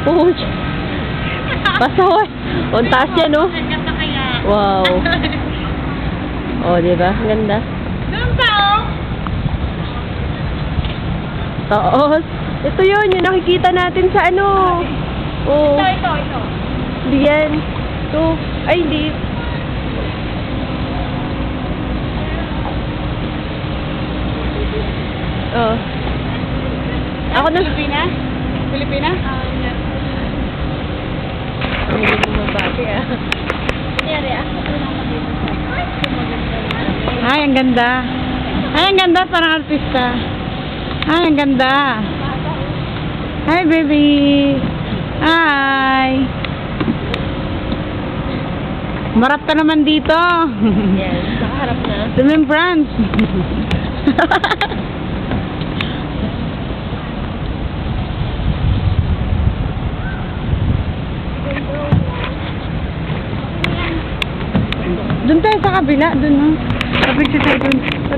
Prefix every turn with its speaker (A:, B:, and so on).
A: Oh, pasahoy. Ang taas yan, oh. Wow. Oh, diba? Ganda.
B: Doon pa, oh.
A: Taos. Ito yun, yung nakikita natin sa ano. Oh.
B: Ito.
A: Hindi yan. Ito. Ay, hindi. Oh. Ako na.
B: Pilipina?
A: Ang hindi bumabati, ah.
B: Ay, ang ganda. Ay, ang ganda, parang artista. Ay, ang ganda. Hi, baby. Hi. Marap ka naman dito.
A: Yan. Nakaharap na.
B: Remembrance. Doon tayo sa kabila, doon, no? Kapag siya tayo doon.